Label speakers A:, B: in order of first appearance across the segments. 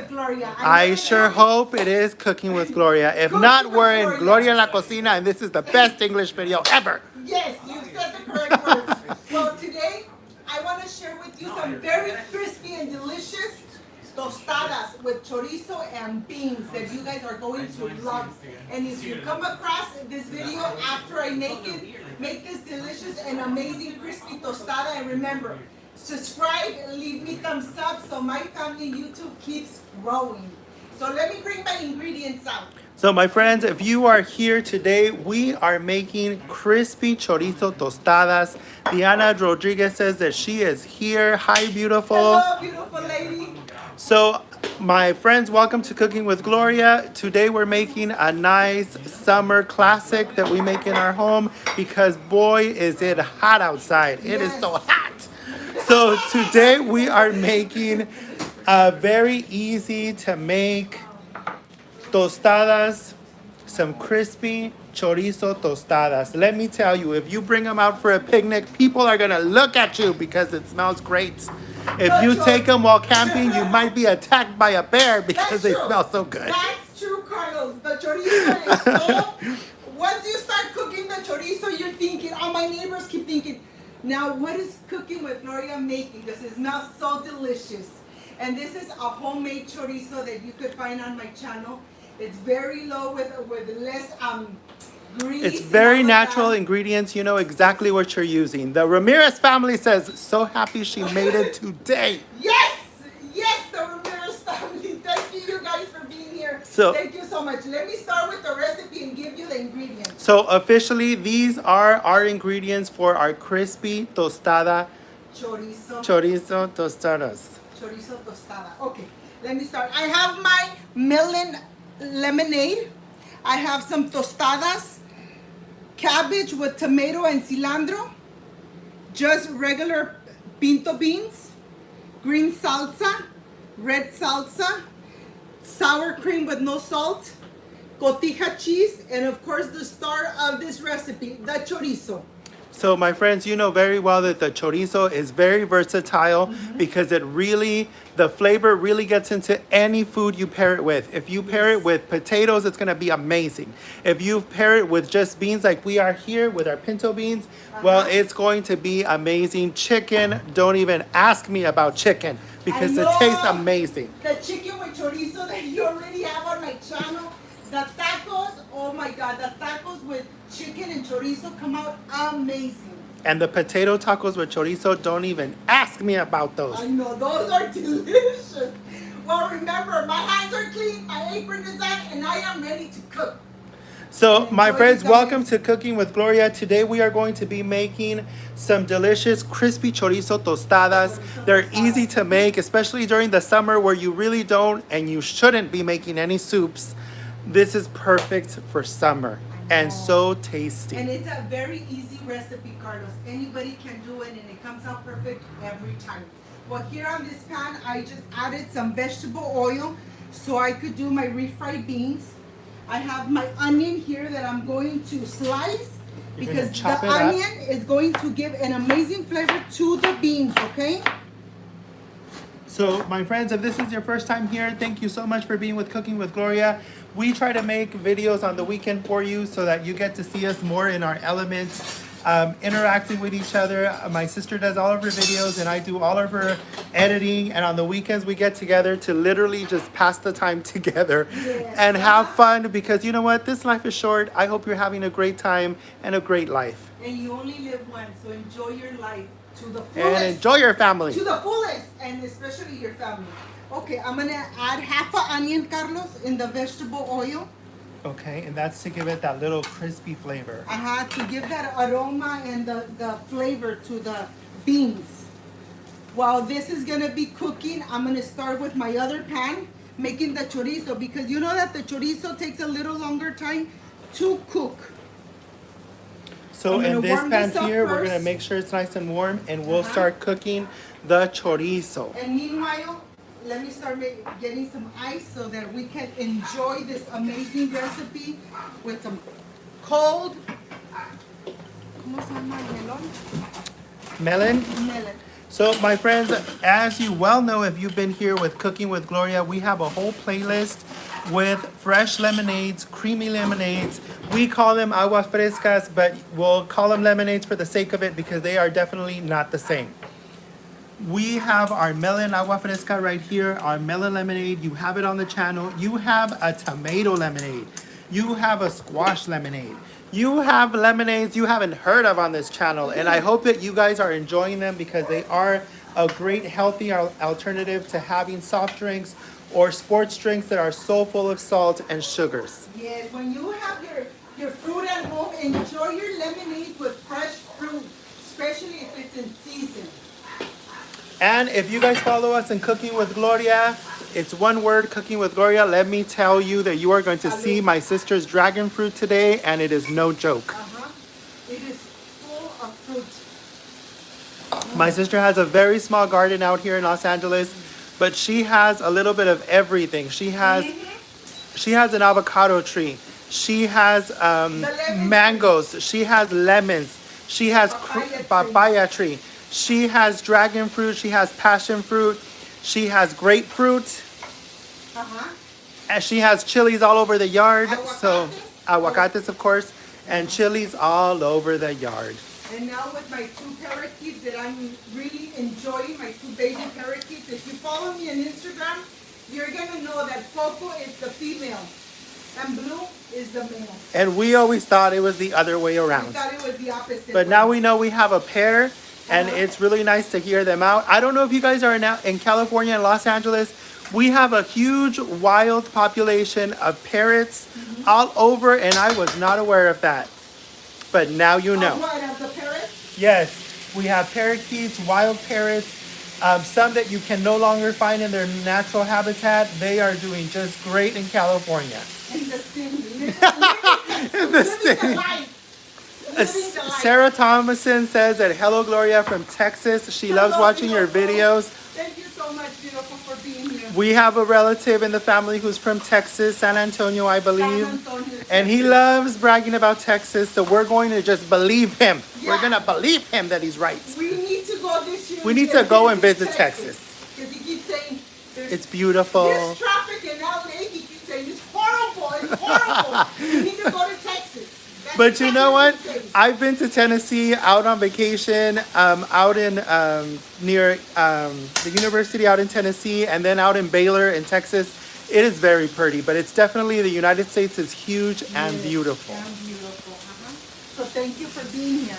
A: with Gloria.
B: I sure hope it is Cooking with Gloria. If not, we're in Gloria en la Cocina, and this is the best English video ever.
A: Yes, you said the correct words. Well, today I want to share with you some very crispy and delicious tostadas with chorizo and beans that you guys are going to love. And if you come across this video after I make this delicious and amazing crispy tostada, and remember, subscribe, leave me thumbs up so my family YouTube keeps growing. So let me bring my ingredients out.
B: So my friends, if you are here today, we are making crispy chorizo tostadas. Diana Rodriguez says that she is here. Hi, beautiful.
A: Hello, beautiful lady.
B: So my friends, welcome to Cooking with Gloria. Today we're making a nice summer classic that we make in our home because boy is it hot outside. It is so hot. So today we are making a very easy to make tostadas, some crispy chorizo tostadas. Let me tell you, if you bring them out for a picnic, people are gonna look at you because it smells great. If you take them while camping, you might be attacked by a bear because they smell so good.
A: That's true, Carlos. The chorizo is so... Once you start cooking the chorizo, you're thinking, oh, my neighbors keep thinking, now what is Cooking with Gloria making? Because it smells so delicious. And this is a homemade chorizo that you could find on my channel. It's very low with less grease.
B: It's very natural ingredients. You know exactly what you're using. The Ramirez family says, so happy she made it today.
A: Yes! Yes, the Ramirez family. Thank you guys for being here.
B: So,
A: thank you so much. Let me start with the recipe and give you the ingredients.
B: So officially, these are our ingredients for our crispy tostada. Chorizo tostadas.
A: Chorizo tostada. Okay, let me start. I have my Melon lemonade. I have some tostadas, cabbage with tomato and cilantro, just regular pinto beans, green salsa, red salsa, sour cream with no salt, cotija cheese, and of course the star of this recipe, the chorizo.
B: So my friends, you know very well that the chorizo is very versatile because the flavor really gets into any food you pair it with. If you pair it with potatoes, it's gonna be amazing. If you pair it with just beans like we are here with our pinto beans, well, it's going to be amazing. Chicken, don't even ask me about chicken because it tastes amazing.
A: The chicken with chorizo that you already have on my channel. The tacos, oh my God, the tacos with chicken and chorizo come out amazing.
B: And the potato tacos with chorizo, don't even ask me about those.
A: I know, those are delicious. Well, remember, my hands are clean, my apron is on, and I am ready to cook.
B: So, my friends, welcome to Cooking with Gloria. Today we are going to be making some delicious crispy chorizo tostadas. They're easy to make, especially during the summer where you really don't and you shouldn't be making any soups. This is perfect for summer and so tasty.
A: And it's a very easy recipe, Carlos. Anybody can do it and it comes out perfect every time. Well, here on this pan, I just added some vegetable oil so I could do my refried beans. I have my onion here that I'm going to slice because the onion is going to give an amazing flavor to the beans, okay?
B: So, my friends, if this is your first time here, thank you so much for being with Cooking with Gloria. We try to make videos on the weekend for you so that you get to see us more in our element, interacting with each other. My sister does all of her videos and I do all of her editing. And on the weekends, we get together to literally just pass the time together and have fun because you know what? This life is short. I hope you're having a great time and a great life.
A: And you only live once, so enjoy your life to the fullest.
B: And enjoy your family.
A: To the fullest, and especially your family. Okay, I'm going to add half an onion, Carlos, in the vegetable oil.
B: Okay, and that's to give it that little crispy flavor.
A: To give that aroma and the flavor to the beans. While this is going to be cooking, I'm going to start with my other pan, making the chorizo, because you know that the chorizo takes a little longer time to cook.
B: So in this pan here, we're going to make sure it's nice and warm, and we'll start cooking the chorizo.
A: And meanwhile, let me start getting some ice so that we can enjoy this amazing recipe with some cold, ¿cómo se llama?
B: Melon?
A: Melon.
B: So, my friends, as you well know, if you've been here with Cooking with Gloria, we have a whole playlist with fresh lemonades, creamy lemonades. We call them Agua Frescas, but we'll call them lemonades for the sake of it because they are definitely not the same. We have our Melon Agua Fresca right here, our melon lemonade. You have it on the channel. You have a tomato lemonade. You have a squash lemonade. You have lemonades you haven't heard of on this channel, and I hope that you guys are enjoying them because they are a great healthy alternative to having soft drinks or sports drinks that are so full of salt and sugars.
A: Yes, when you have your fruit at home, enjoy your lemonade with fresh fruit, especially if it's in season.
B: And if you guys follow us in Cooking with Gloria, it's one word, Cooking with Gloria. Let me tell you that you are going to see my sister's dragon fruit today, and it is no joke.
A: It is full of fruit.
B: My sister has a very small garden out here in Los Angeles, but she has a little bit of everything. She has an avocado tree. She has mangoes. She has lemons. She has papaya tree. She has dragon fruit. She has passion fruit. She has grapefruit. And she has chilies all over the yard. So aguacates, of course, and chilies all over the yard.
A: And now with my two parakeets that I'm really enjoying, my two baby parakeets. If you follow me on Instagram, you're gonna know that Coco is the female and Blue is the male.
B: And we always thought it was the other way around.
A: We thought it was the opposite.
B: But now we know we have a pair. And it's really nice to hear them out. I don't know if you guys are now in California and Los Angeles. We have a huge wild population of parrots all over, and I was not aware of that. But now you know.
A: What, of the parrots?
B: Yes, we have parakeets, wild parrots, some that you can no longer find in their natural habitat. They are doing just great in California.
A: In the city.
B: In the city. Sarah Thomason says that hello Gloria from Texas. She loves watching your videos.
A: Thank you so much, beautiful, for being here.
B: We have a relative in the family who's from Texas, San Antonio, I believe. And he loves bragging about Texas, so we're going to just believe him. Yeah. We're going to believe him that he's right.
A: We need to go this year.
B: We need to go and visit Texas.
A: Because he keeps saying
B: it's beautiful.
A: There's traffic in LA. He keeps saying it's horrible. It's horrible. We need to go to Texas.
B: But you know what? I've been to Tennessee out on vacation, out in near the university out in Tennessee, and then out in Baylor in Texas. It is very pretty, but it's definitely the United States is huge and beautiful.
A: So thank you for being here.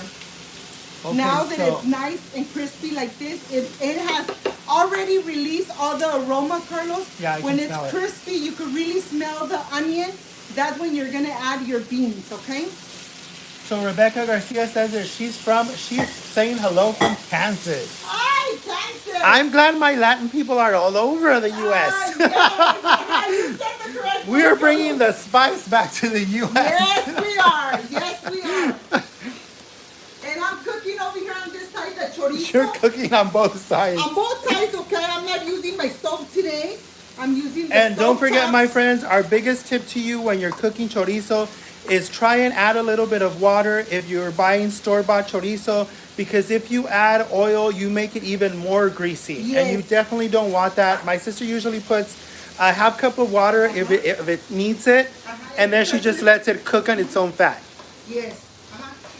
B: Okay,
A: now that it's nice and crispy like this, it has already released all the aroma, Carlos.
B: Yeah,
A: when it's crispy, you can really smell the onion. That's when you're gonna add your beans, okay?
B: So Rebecca Garcia says that she's saying hello from Kansas.
A: Hi, Kansas!
B: I'm glad my Latin people are all over the U.S.
A: You said the correct
B: We are bringing the spice back to the U.S.
A: Yes, we are. Yes, we are. And I'm cooking over here on this side, the chorizo.
B: You're cooking on both sides.
A: On both sides, okay? I'm not using my stove today. I'm using the
B: And don't
A: stove
B: forget,
A: tops.
B: my friends, our biggest tip to you when you're cooking chorizo is try and add a little bit of water if you're buying store-bought chorizo, because if you add oil, you make it even more greasy.
A: Yes.
B: And you definitely don't want that. My sister usually puts a half cup of water if it needs it, and then she just lets it cook on its own fat.
A: Yes.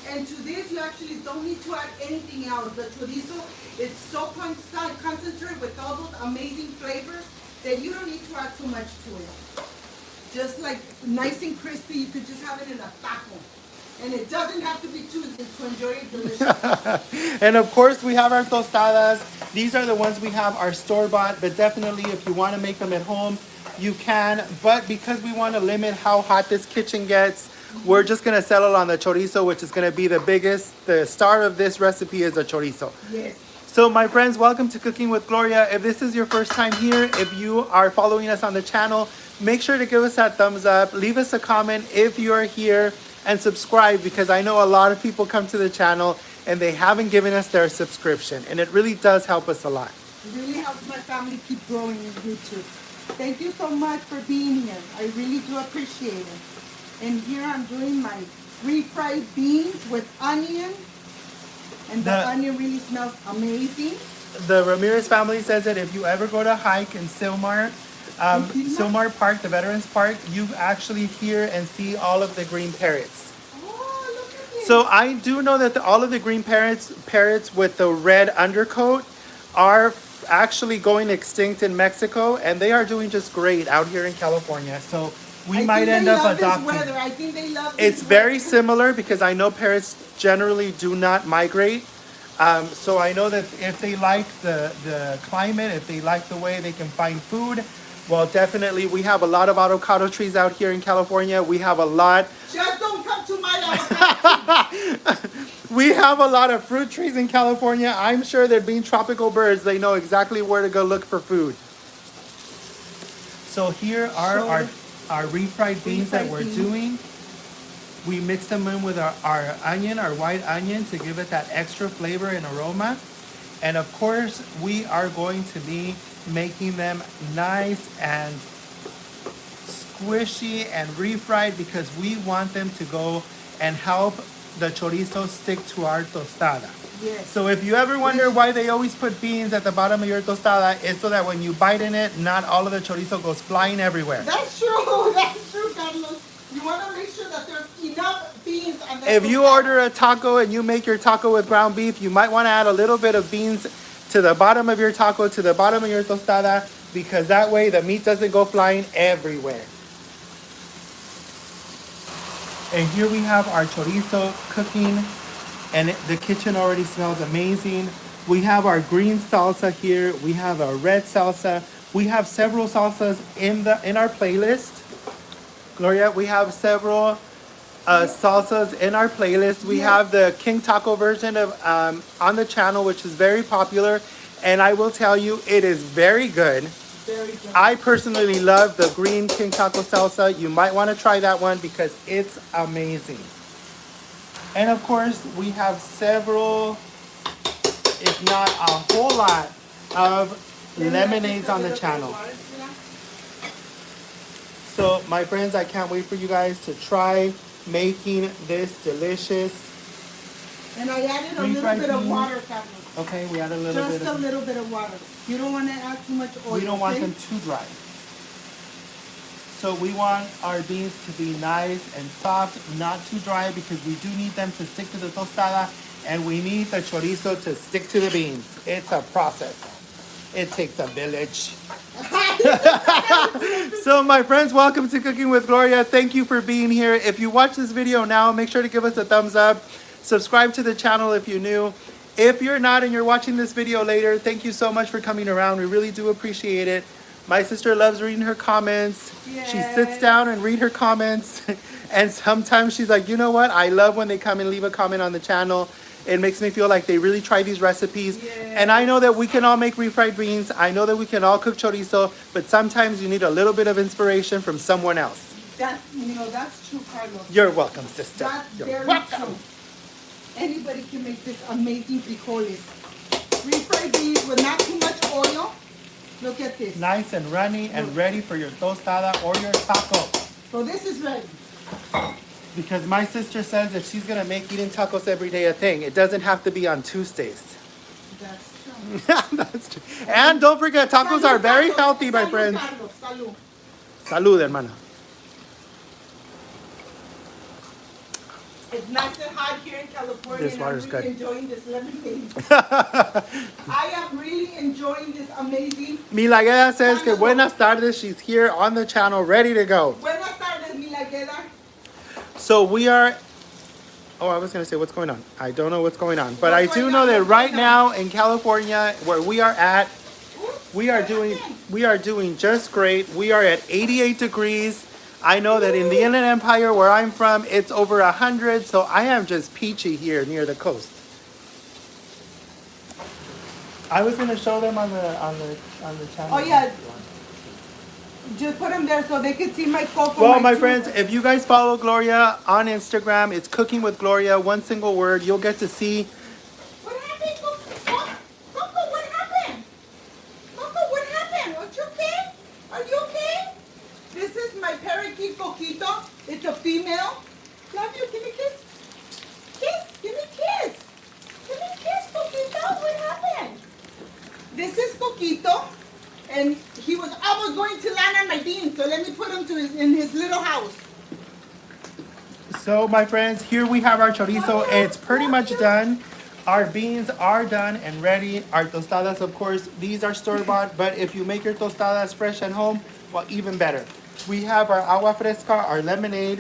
A: And to this, you actually don't need to add anything else. The chorizo is so concentrated with all those amazing flavors that you don't need to add too much to it. Just like nice and crispy, you could just have it in a taco. And it doesn't have to be Tuesday to enjoy it delicious.
B: And of course, we have our tostadas. These are the ones we have, our store-bought, but definitely if you want to make them at home, you can. But because we want to limit how hot this kitchen gets, we're just going to settle on the chorizo, which is going to be the star of this recipe is the chorizo.
A: Yes.
B: So my friends, welcome to Cooking with Gloria. If this is your first time here, if you are following us on the channel, make sure to give us that thumbs up. Leave us a comment if you're here and subscribe, because I know a lot of people come to the channel and they haven't given us their subscription, and it really does help us a lot.
A: It really helps my family keep growing in YouTube. Thank you so much for being here. I really do appreciate it. And here I'm doing my refried beans with onion. And the onion really smells amazing.
B: the Ramirez family says that if you ever go to hike in Silmar Park, the Veterans Park, you actually hear and see all of the green parrots.
A: Oh, look at this.
B: So I do know that all of the green parrots with the red undercoat are actually going extinct in Mexico, and they are doing just great out here in California. So we might end up adopting.
A: I think they love this
B: It's very
A: weather.
B: similar because I know parrots generally do not migrate. So I know that if they like the climate, if they like the way they can find food, well, definitely we have a lot of avocado trees out here in California. We have a lot.
A: Just don't come to my avocado.
B: We have a lot of fruit trees in California. I'm sure that being tropical birds, they know exactly where to go look for food. So here are our refried beans that we're doing. We mix them in with our onion, our white onion, to give it that extra flavor and aroma. And of course, we are going to be making them nice and squishy and refried because we want them to go and help the chorizo stick to our tostada.
A: Yes.
B: So if you ever wonder why they always put beans at the bottom of your tostada, it's so that when you bite in it, not all of the chorizo goes flying everywhere.
A: That's true. That's true, Carlos. You want to make sure that there's enough beans on the
B: If you order a taco and you make your taco with ground beef, you might want to add a little bit of beans to the bottom of your taco, to the bottom of your tostada, because that way the meat doesn't go flying everywhere. And here we have our chorizo cooking, and the kitchen already smells amazing. We have our green salsa here. We have our red salsa. We have several salsas in our playlist. Gloria, we have several salsas in our playlist. We have the King Taco version of on the channel, which is very popular, and I will tell you, it is very good.
A: Very good.
B: I personally love the green King Taco salsa. You might want to try that one because it's amazing. And of course, we have several, if not a whole lot, of lemonades on the channel. So, my friends, I can't wait for you guys to try making this delicious.
A: And I added a
B: refried
A: little bit of
B: beans.
A: water, Carlos.
B: Okay, we add a little bit
A: Just a
B: of.
A: little bit of water. You don't want to add too much oil.
B: We don't want
A: okay?
B: them too dry. So we want our beans to be nice and soft, not too dry, because we do need them to stick to the tostada, and we need the chorizo to stick to the beans. It's a process. It takes a village. So my friends, welcome to Cooking with Gloria. Thank you for being here. If you watch this video now, make sure to give us a thumbs up. Subscribe to the channel if you're new. If you're not and you're watching this video later, thank you so much for coming around. We really do appreciate it. My sister loves reading her comments.
A: Yes.
B: She sits down and read her comments. And sometimes she's like, you know what? I love when they come and leave a comment on the channel. It makes me feel like they really try these recipes.
A: Yes.
B: And I know that we can all make refried beans. I know that we can all cook chorizo. But sometimes you need a little bit of inspiration from someone else.
A: That's true, Carlos.
B: You're welcome, sister.
A: That's
B: You're
A: very
B: welcome.
A: true. Anybody can make this amazing frijoles. Refried beans with not too much oil. Look at this.
B: Nice and runny and ready for your tostada or your taco.
A: So this is ready.
B: Because my sister says that she's going to make eating tacos every day a thing. It doesn't have to be on Tuesdays.
A: That's true.
B: That's true. And don't forget, tacos are very healthy, my friends.
A: Carlos, salud.
B: Salud, hermana.
A: It's nice and hot here in California.
B: This
A: and
B: water's
A: I'm
B: good.
A: really enjoying this lemonade. I am really enjoying this amazing.
B: Milageda says que buenas tardes. She's here on the channel, ready to go.
A: Buenas tardes, Milageda.
B: So we are. Oh, I was gonna say what's going on. I don't know what's going on, but I do know that right now in California, where we are at, we are doing just great. We are at 88 degrees. I know that in the Inland Empire, where I'm from, it's over 100. So I am just peachy here near the coast. I was gonna show them on the channel.
A: Oh yeah. Just put them there so they can see my cocoa.
B: Well, my friends, if you guys follow Gloria on Instagram, it's Cooking with Gloria, one single word. You'll get to see.
A: What happened, Coco? Coco, what happened? Coco, what happened? Are you okay? Are you okay? This is my parakeet, Coquito. It's a female. Love you. Give me a kiss. Kiss. Give me a kiss. Give me a kiss, Coquito. What happened? This is Coquito, and he was almost going to land on my beans, so let me put him in his little house.
B: So, my friends, here we have our chorizo. It's pretty much done. Our beans are done and ready. Our tostadas, of course, these are store-bought, but if you make your tostadas fresh at home, well, even better. We have our Agua Fresca, our lemonade,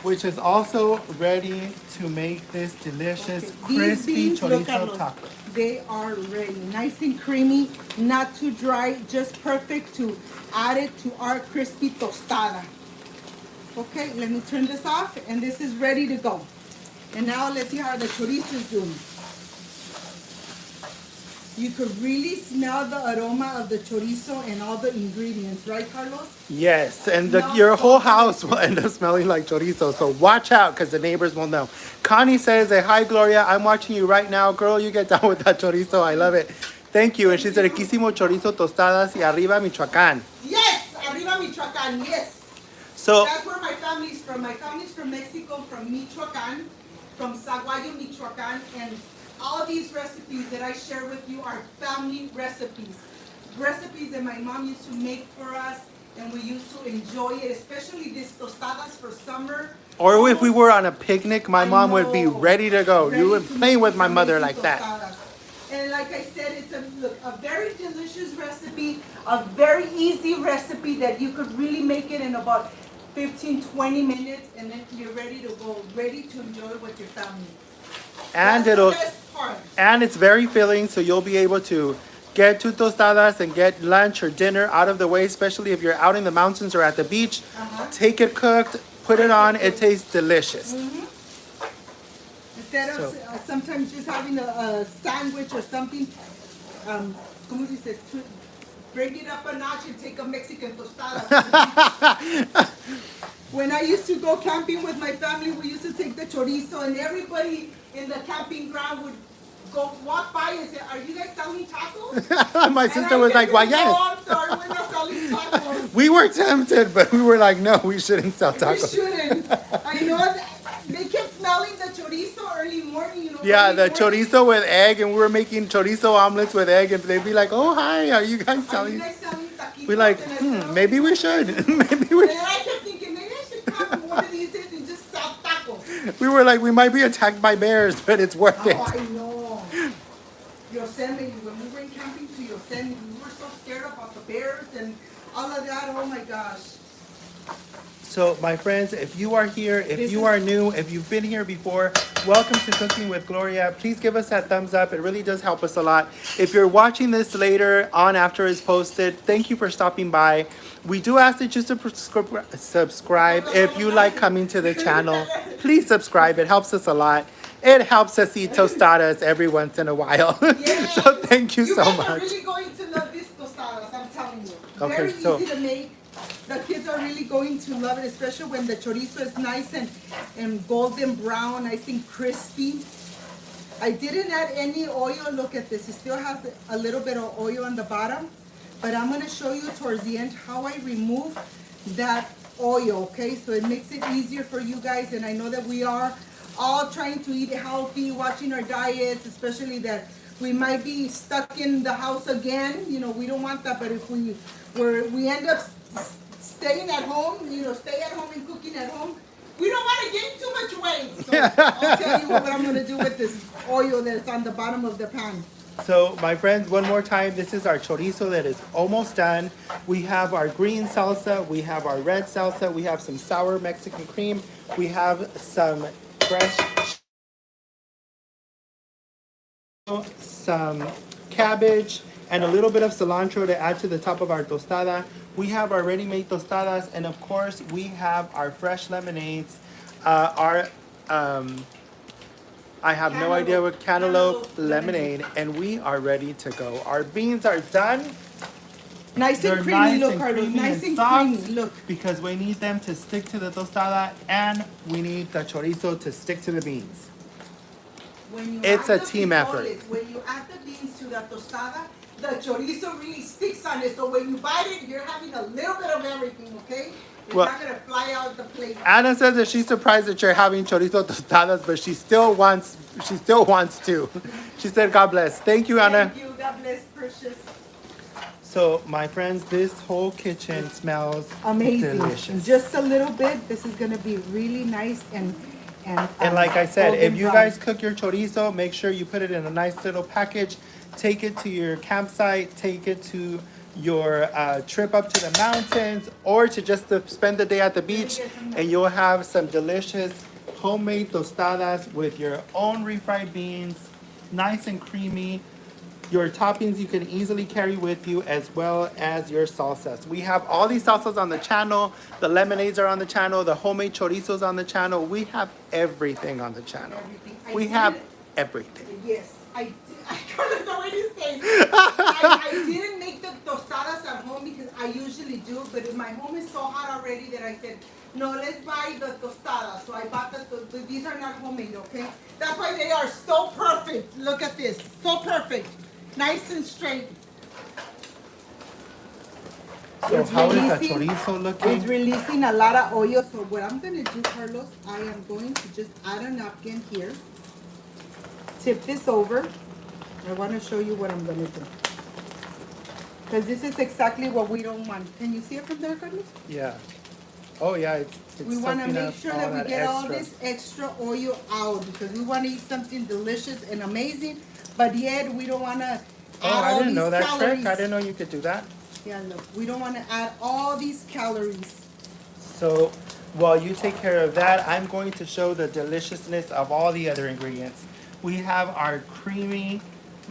B: which is also ready to make this delicious, crispy
A: These beans, look at
B: chorizo
A: those.
B: taco.
A: They are ready, nice and creamy, not too dry, just perfect to add it to our crispy tostada. Okay, let me turn this off, and this is ready to go. And now let's see how the chorizo is doing. You could really smell the aroma of the chorizo and all the ingredients, right, Carlos?
B: Yes, and
A: Smells
B: your
A: so
B: whole
A: good.
B: house will end up smelling like chorizo. So watch out, because the neighbors will know. Connie says, hi, Gloria. I'm watching you right now. Girl, you get down with that chorizo. I love it. Thank you. And she said, riquísimo chorizo tostadas y arriba Michoacán.
A: Yes, arriba Michoacán, yes.
B: So,
A: That's where my family's from. My family's from Mexico, from Michoacán, from Saguayo, Michoacán, and all these recipes that I share with you are family recipes. Recipes that my mom used to make for us, and we used to enjoy it, especially these tostadas for summer.
B: or if we were on a picnic, my
A: I
B: mom would be
A: know.
B: ready to go.
A: Ready
B: You would
A: to
B: play
A: make
B: with my
A: some
B: mother
A: amazing
B: like that.
A: tostadas. And like I said, it's a very delicious recipe, a very easy recipe that you could really make it in about 15-20 minutes, and then you're ready to go, ready to enjoy it with your family.
B: And
A: That's the best part.
B: and it's very filling, so you'll be able to get two tostadas and get lunch or dinner out of the way, especially if you're out in the mountains or at the beach. Take it cooked, put it on, it tastes delicious.
A: Instead of sometimes just having a sandwich or something, como dice, bring it up a notch and take a Mexican tostada. When I used to go camping with my family, we used to take the chorizo, and everybody in the camping ground would walk by and say, "Are you guys selling tacos?"
B: My sister was like, well,
A: "No,
B: yes.
A: I'm sorry, we're not selling tacos."
B: We were tempted, but we were like, no, we shouldn't sell
A: We
B: tacos.
A: shouldn't. I know that they kept smelling the chorizo early morning, you know.
B: Yeah,
A: early
B: the
A: morning.
B: chorizo with egg, and we were making chorizo omelets with egg, and they'd be like, oh, hi, are you guys
A: Are you
B: selling?
A: guys selling taquitos?
B: We're like,
A: And I said, "Oh."
B: maybe we should. Maybe we
A: And then I kept thinking, maybe I should come one of these days and just sell tacos.
B: We were like, we might be attacked by bears, but it's worth it.
A: Oh, I know. Yosemite, when we went camping to Yosemite, we were so scared about the bears and all of that. Oh my gosh.
B: So, my friends, if you are here, if
A: This
B: you
A: is-
B: are new, if you've been here before, welcome to Cooking with Gloria. Please give us that thumbs up. It really does help us a lot. If you're watching this later on after it's posted, thank you for stopping by. We do ask that you subscribe if you like coming to the channel. Please subscribe. It helps us a lot. It helps us eat tostadas every once in a while.
A: Yes.
B: So thank you so
A: guys are
B: much.
A: really going to love these tostadas, I'm telling you.
B: Okay,
A: Very
B: so-
A: easy to make. The kids are really going to love it, especially when the chorizo is nice and golden brown, nice and crispy. I didn't add any oil. Look at this. It still has a little bit of oil on the bottom. But I'm going to show you towards the end how I remove that oil, okay? So it makes it easier for you guys. And I know that we are all trying to eat healthy, watching our diets, especially that we might be stuck in the house again. You know, we don't want that. But if we end up staying at home, you know, stay at home and cooking at home, we don't want to gain too much weight. So I'll tell you what I'm going to do with this oil that's on the bottom of the pan.
B: So, my friends, one more time, this is our chorizo that is almost done. We have our green salsa, we have our red salsa, we have some sour Mexican cream, we have some fresh, some cabbage, and a little bit of cilantro to add to the top of our tostada. We have our ready-made tostadas, and of course, we have our fresh lemonades, I have no idea what cantaloupe lemonade, and we are ready to go. Our beans are done.
A: Nice
B: They're
A: and creamy,
B: nice
A: look,
B: and
A: Carlos.
B: creamy
A: Nice
B: and
A: and
B: soft.
A: creamy, look.
B: Because we need them to stick to the tostada, and we need the chorizo to stick to the beans.
A: When you
B: It's
A: add
B: a
A: the
B: team effort.
A: frijoles, when you add the beans to the tostada, the chorizo really sticks on it. So when you bite it, you're having a little bit of everything, okay? It's
B: Well-
A: not gonna fly out the plate.
B: Anna says that she's surprised that you're having chorizo tostadas, but she still wants to. She said, God bless. Thank you, Anna.
A: Thank you. God bless, precious.
B: So, my friends, this whole kitchen smells
A: Amazing.
B: delicious.
A: Just a little bit. This is gonna be really nice and
B: like I said, if
A: golden
B: you
A: brown.
B: guys cook your chorizo, make sure you put it in a nice little package. Take it to your campsite. Take it to your trip up to the mountains, or to just to spend the day at the beach, and you'll have some delicious homemade tostadas with your own refried beans, nice and creamy. Your toppings you can easily carry with you, as well as your salsas. We have all these salsas on the channel. The lemonades are on the channel. The homemade chorizos on the channel. We have everything on the channel.
A: Everything.
B: We have everything.
A: Yes, I couldn't know what you say. I didn't make the tostadas at home because I usually do, but my home is so hot already that I said, no, let's buy the tostadas. So I bought these are not homemade, okay? That's why they are so perfect. Look at this, so perfect. Nice and straight.
B: So
A: It's
B: how is the
A: releasing-
B: chorizo
A: It's
B: looking?
A: releasing a lot of oil. So what I'm going to do, Carlos, I am going to just add a napkin here. Tip this over. I want to show you what I'm going to do. Because this is exactly what we don't want. Can you see it from there, Carlos?
B: Yeah. Oh yeah, it's
A: We want to
B: soaking
A: make
B: up
A: sure
B: all
A: that we get all
B: extra.
A: this extra oil out because we want to eat something delicious and amazing, but yet we don't want to add
B: Oh,
A: all
B: I didn't
A: these
B: know that
A: calories.
B: trick. I didn't know you could do that.
A: Yeah, look, we don't want to add all these calories.
B: So while you take care of that, I'm going to show the deliciousness of all the other ingredients. We have our creamy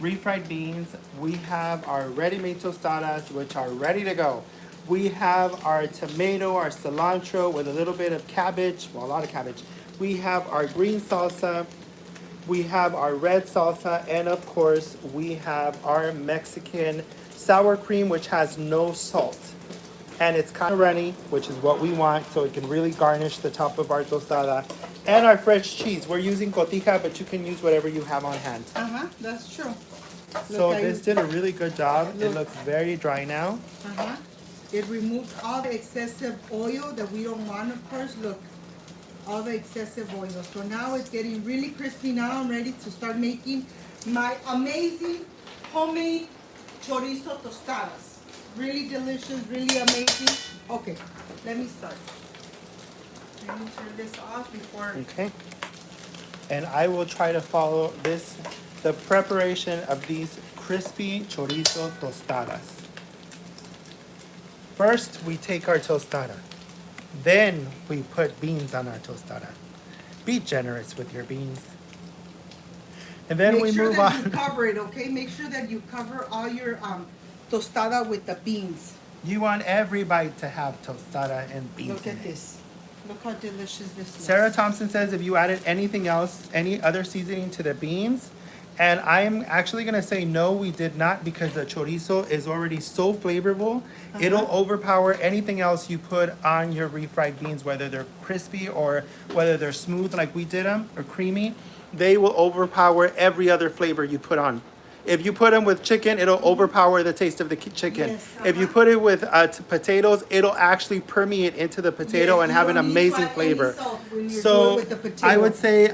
B: refried beans. We have our ready-made tostadas, which are ready to go. We have our tomato, our cilantro with a little bit of cabbage, well, a lot of cabbage. We have our green salsa. We have our red salsa. And of course, we have our Mexican sour cream, which has no salt. And it's kind of runny, which is what we want, so it can really garnish the top of our tostada. And our fresh cheese. We're using cotija, but you can use whatever you have on hand.
A: That's true.
B: So
A: Look,
B: this did a really good job. It
A: Look.
B: looks very dry now.
A: It removed all the excessive oil that we don't want, of course. Look, all the excessive oil. So now it's getting really crispy. Now I'm ready to start making my amazing homemade chorizo tostadas. Really delicious, really amazing. Okay, let me start. Let me turn this off before.
B: Okay. And I will try to follow the preparation of these crispy chorizo tostadas. First, we take our tostada. Then we put beans on our tostada. Be generous with your beans. And then
A: Make
B: we
A: sure
B: move
A: that you
B: on.
A: cover it, okay? Make sure that you cover all your tostada with the beans.
B: You want every bite to have tostada and beans
A: Look
B: in
A: at
B: it.
A: this. Look how delicious this is.
B: Sarah Thompson says if you added anything else, any other seasoning to the beans, and I am actually gonna say no, we did not, because the chorizo is already so flavorful. It'll overpower anything else you put on your refried beans, whether they're crispy or whether they're smooth like we did them, or creamy. They will overpower every other flavor you put on. If you put them with chicken, it'll overpower the taste of the chicken.
A: Yes,
B: If you put it with potatoes, it'll actually permeate into the potato
A: Yes,
B: and
A: you
B: have an
A: don't need to
B: amazing
A: add any
B: flavor.
A: salt when you're doing
B: So
A: with the potato.
B: I would say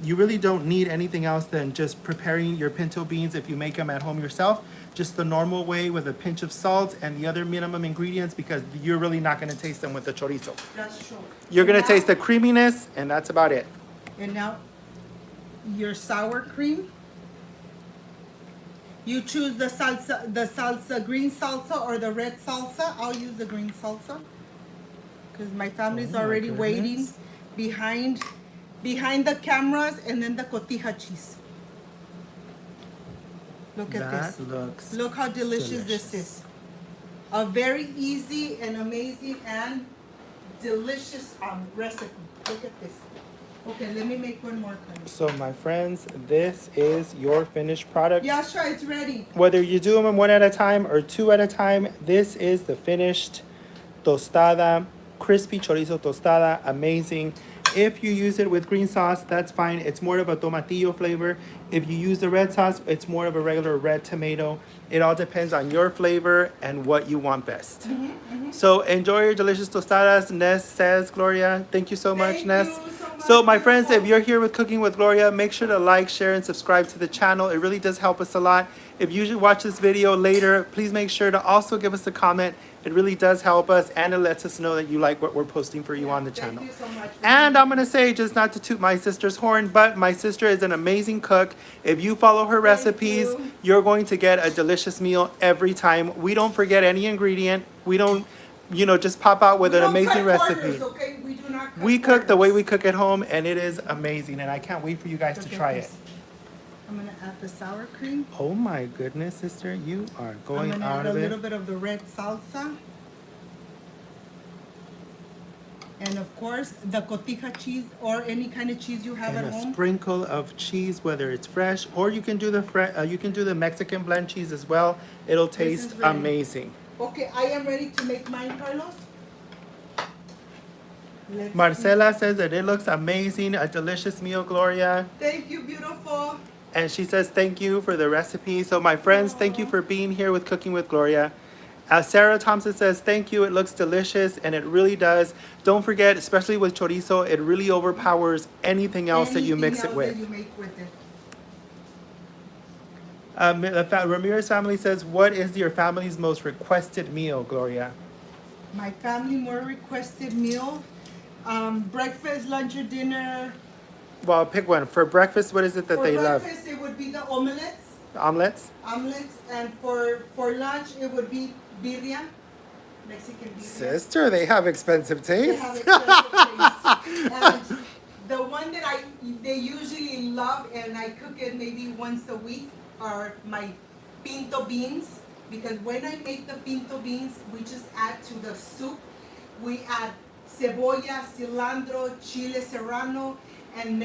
B: you really don't need anything else than just preparing your pinto beans if you make them at home yourself. Just the normal way with a pinch of salt and the other minimum ingredients, because you're really not going to taste them with the chorizo.
A: That's true.
B: You're going to
A: Now-
B: taste the creaminess, and that's about it.
A: And now, your sour cream. You choose the salsa, green salsa or the red salsa. I'll use the green salsa because my family's
B: Oh my
A: already waiting
B: goodness.
A: behind the cameras, and then the cotija cheese. Look at
B: That
A: this.
B: looks
A: Look how delicious this
B: delicious.
A: is. A very easy and amazing and delicious recipe. Look at this. Okay, let me make one more kind.
B: So my friends, this is your finished product.
A: Yasha, it's ready.
B: Whether you do them one at a time or two at a time, this is the finished tostada, crispy chorizo tostada, amazing. If you use it with green sauce, that's fine. It's more of a tomatillo flavor. If you use the red sauce, it's more of a regular red tomato. It all depends on your flavor and what you want best. So enjoy your delicious tostadas. Ness says, Gloria, thank you so much,
A: Thank
B: Ness.
A: you so much,
B: So my friends, if
A: beautiful.
B: you're here with Cooking with Gloria, make sure to like, share, and subscribe to the channel. It really does help us a lot. If you should watch this video later, please make sure to also give us a comment. It really does help us, and it lets us know that you like what we're posting for you on the channel.
A: Thank you so much.
B: And I'm gonna say, just not to toot my sister's horn, but my sister is an amazing cook. If you follow her recipes,
A: you.
B: you're going to get a delicious meal every time. We don't forget any ingredient. We don't, just pop out with
A: We
B: an
A: don't
B: amazing
A: cut
B: recipe.
A: corners, okay? We do not cut
B: We cook the way
A: corners.
B: we cook at home, and it is amazing. And I can't wait for you guys to
A: Look at
B: try it.
A: this. I'm gonna add the sour cream.
B: Oh my goodness, sister, you are going
A: I'm gonna
B: out
A: add
B: of
A: a
B: it.
A: little bit of the red salsa. And of course, the cotija cheese or any kind of cheese you have
B: And
A: at
B: a
A: home.
B: sprinkle of cheese, whether it's fresh or you can do the Mexican blend cheese as well. It'll
A: This
B: taste
A: is ready.
B: amazing.
A: Okay, I am ready to make mine, Carlos. Let's
B: Marcela says that it looks amazing, a delicious meal, Gloria.
A: see. Thank you, beautiful.
B: And she says thank you for the recipe. So my friends, thank you for being here with Cooking with Gloria. Sarah Thompson says thank you. It looks delicious, and it really does. Don't forget, especially with chorizo, it really overpowers anything else that you mix it
A: Anything else
B: with.
A: that you make with it.
B: Ramirez family says, what is your family's most requested meal, Gloria?
A: My family more requested meal. Breakfast, lunch, or dinner.
B: Well, pick one. For breakfast, what is it that
A: For
B: they love?
A: breakfast, it would be the omelets.
B: Omelets?
A: Omelets, and for lunch, it would be birria, Mexican birria.
B: Sister, they have expensive
A: They
B: taste.
A: have expensive taste. And the one that they usually love, and I cook it maybe once a week, are my pinto beans. Because when I make the pinto beans, we just add to the soup. We add cebolla, cilantro, chile serrano, and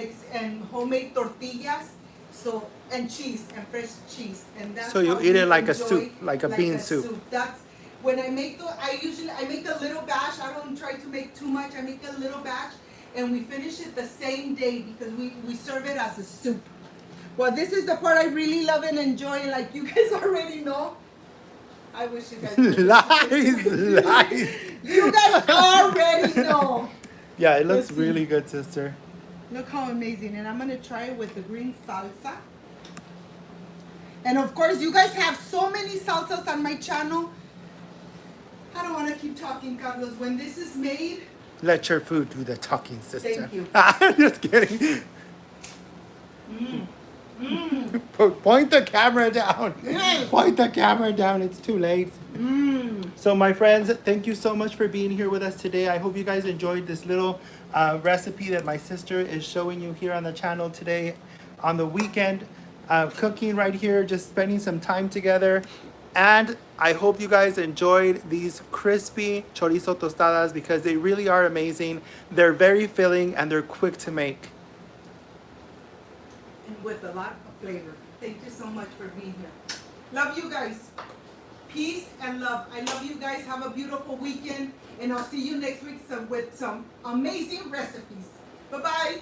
A: homemade tortillas. So, and cheese, and fresh cheese. And that's
B: So you
A: how
B: eat
A: we
B: it like a
A: enjoy,
B: soup, like a bean soup.
A: That's when I make I make a little batch. I don't try to make too much. I make a little batch, and we finish it the same day because we serve it as a soup. Well, this is the part I really love and enjoy, like you guys already know. I wish you guys
B: Lies.
A: You guys already know.
B: Yeah, it looks
A: Let's see.
B: really good, sister.
A: Look how amazing. And I'm going to try it with the green salsa. And of course, you guys have so many salsas on my channel. I don't want to keep talking, Carlos. When this is made,
B: Let your food do the talking, sister.
A: Thank you.
B: Just kidding. Point the camera down. Point the camera down. It's too late. So my friends, thank you so much for being here with us today. I hope you guys enjoyed this little recipe that my sister is showing you here on the channel today on the weekend. Cooking right here, just spending some time together. And I hope you guys enjoyed these crispy chorizo tostadas because they really are amazing. They're very filling and they're quick to make.
A: and with a lot of flavor. Thank you so much for being here. Love you guys. Peace and love. I love you guys. Have a beautiful weekend. And I'll see you next week with some amazing recipes. Bye-bye.